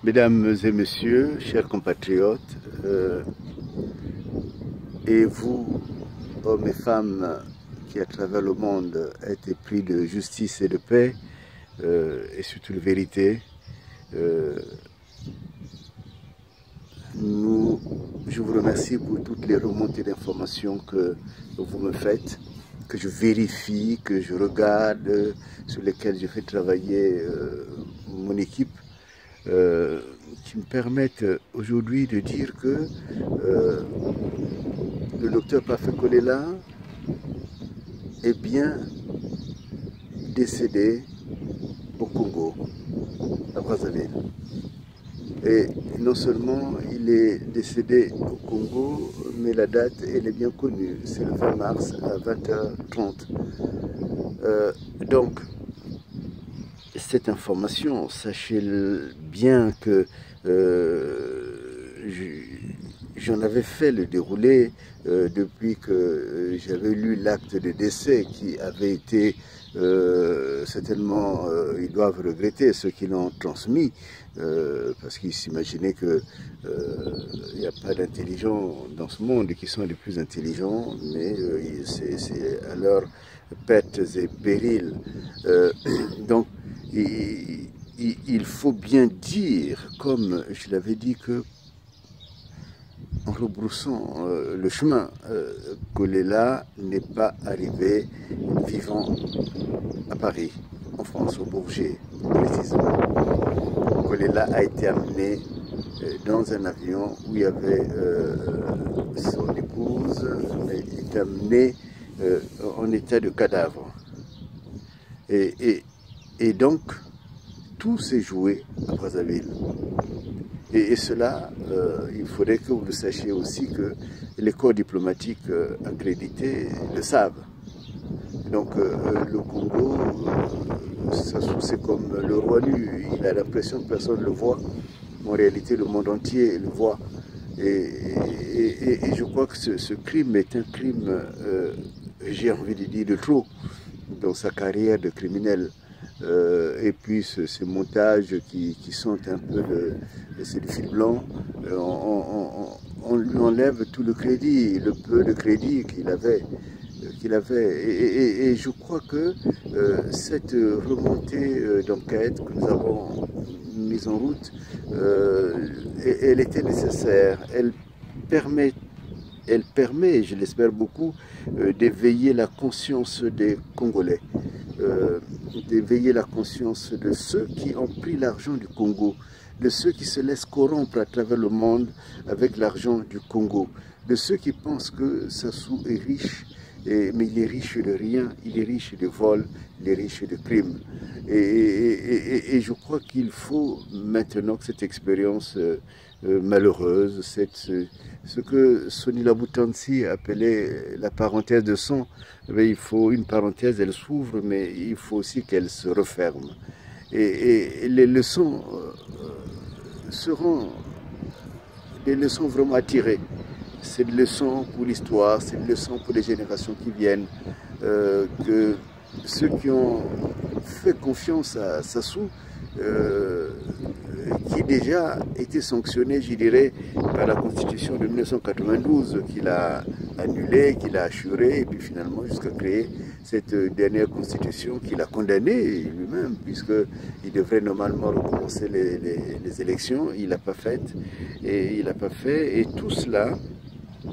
Mesdames et messieurs, chers compatriotes, et vous, hommes et femmes qui à travers le monde êtes épris de justice et de paix, et surtout de vérité, je vous remercie pour toutes les remontées d'informations que vous me faites, que je vérifie, que je regarde, sur lesquelles je fais travailler mon équipe, qui me permettent aujourd'hui de dire que le docteur Parfait Kolela est bien décédé au Congo, à Brazzaville. Et non seulement il est décédé au Congo, mais la date elle est bien connue, c'est le 20 mars à 20h30. Donc, cette information, sachez bien que j'en avais fait le déroulé depuis que j'avais lu l'acte de décès qui avait été certainement, ils doivent regretter ceux qui l'ont transmis, parce qu'ils s'imaginaient qu'il n'y a pas d'intelligents dans ce monde qui sont les plus intelligents, mais c'est à leurs pertes et périls. Donc, il faut bien dire, comme je l'avais dit, que en rebroussant le chemin, Kolela n'est pas arrivé vivant à Paris, en France, au Bourget, précisément. Kolela a été amené dans un avion où il y avait son épouse, mais il est amené en état de cadavre. Et donc, tout s'est joué à Brazzaville. Et cela, il faudrait que vous le sachiez aussi, que les corps diplomatiques accrédités le savent. Donc le Congo, c'est comme le roi nu, il a l'impression que personne ne le voit. En réalité, le monde entier le voit. Et je crois que ce crime est un crime, j'ai envie de dire, de trop dans sa carrière de criminel. Et puis ces montages qui sont un peu c'est du fil blanc, on lui enlève tout le crédit, le peu de crédit qu'il avait. Et je crois que cette remontée d'enquête que nous avons mise en route, elle était nécessaire. Elle permet, je l'espère beaucoup, d'éveiller la conscience des Congolais, d'éveiller la conscience de ceux qui ont pris l'argent du Congo, de ceux qui se laissent corrompre à travers le monde avec l'argent du Congo, de ceux qui pensent que Sassou est riche, mais il est riche de rien, il est riche de vol, il est riche de crimes. Et je crois qu'il faut maintenant que cette expérience malheureuse, ce que Sonny Labutansi appelait la parenthèse de sang, il faut une parenthèse, elle s'ouvre, mais il faut aussi qu'elle se referme. Et les leçons seront des leçons vraiment à tirer. C'est une leçon pour l'histoire, c'est une leçon pour les générations qui viennent, que ceux qui ont fait confiance à Sassou, qui déjà était sanctionné, je dirais, par la Constitution de 1992, qu'il a annulée, qu'il a assurée, et puis finalement jusqu'à créer cette dernière Constitution qu'il a condamnée lui-même, puisqu'il devrait normalement recommencer les élections, il n'a pas fait, et tout cela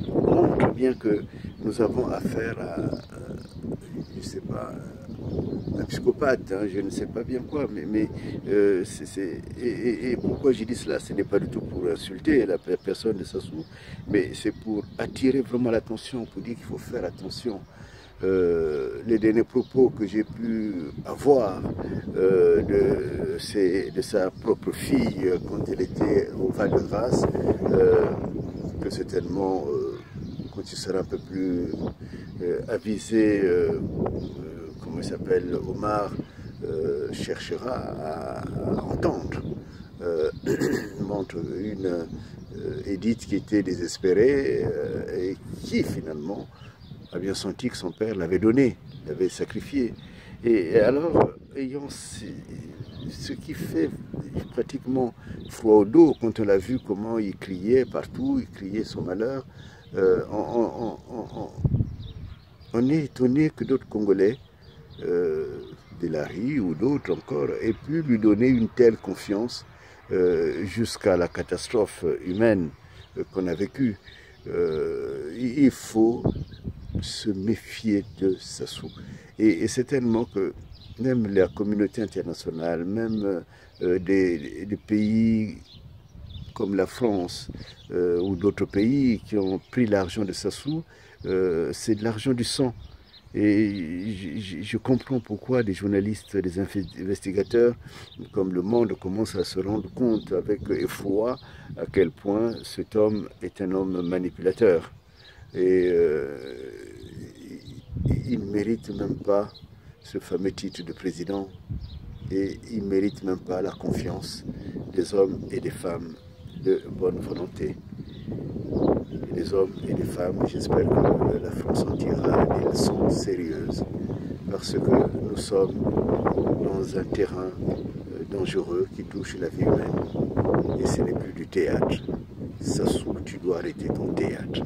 montre bien que nous avons affaire à, je ne sais pas, un psychopathe, hein, je ne sais pas bien quoi, mais et pourquoi j'ai dit cela? Ce n'est pas du tout pour insulter la personne de Sassou, mais c'est pour attirer vraiment l'attention, pour dire qu'il faut faire attention. Les derniers propos que j'ai pu avoir de sa propre fille quand elle était au Val-de-Grâce, que certainement, quand il sera un peu plus avisé, comment il s'appelle, Omar, cherchera à entendre. Montre une Edith qui était désespérée et qui finalement a bien senti que son père l'avait donné, l'avait sacrifié. Et alors, ayant ce qui fait pratiquement froid au dos quand on a vu comment il criait partout, il criait son malheur. On est étonné que d'autres Congolais, Delary ou d'autres encore, aient pu lui donner une telle confiance jusqu'à la catastrophe humaine qu'on a vécue. Il faut se méfier de Sassou. Et certainement que même la communauté internationale, même des pays comme la France ou d'autres pays qui ont pris l'argent de Sassou, c'est de l'argent du sang. Et je comprends pourquoi des journalistes, des investigateurs comme Le Monde commencent à se rendre compte avec effroi à quel point cet homme est un homme manipulateur. Et il ne mérite même pas ce fameux titre de président et il ne mérite même pas la confiance des hommes et des femmes de bonne volonté. Et des hommes et des femmes, j'espère que la France en tirera des leçons sérieuses parce que nous sommes dans un terrain dangereux qui touche la vie humaine et ce n'est plus du théâtre. Sassou, tu dois arrêter ton théâtre.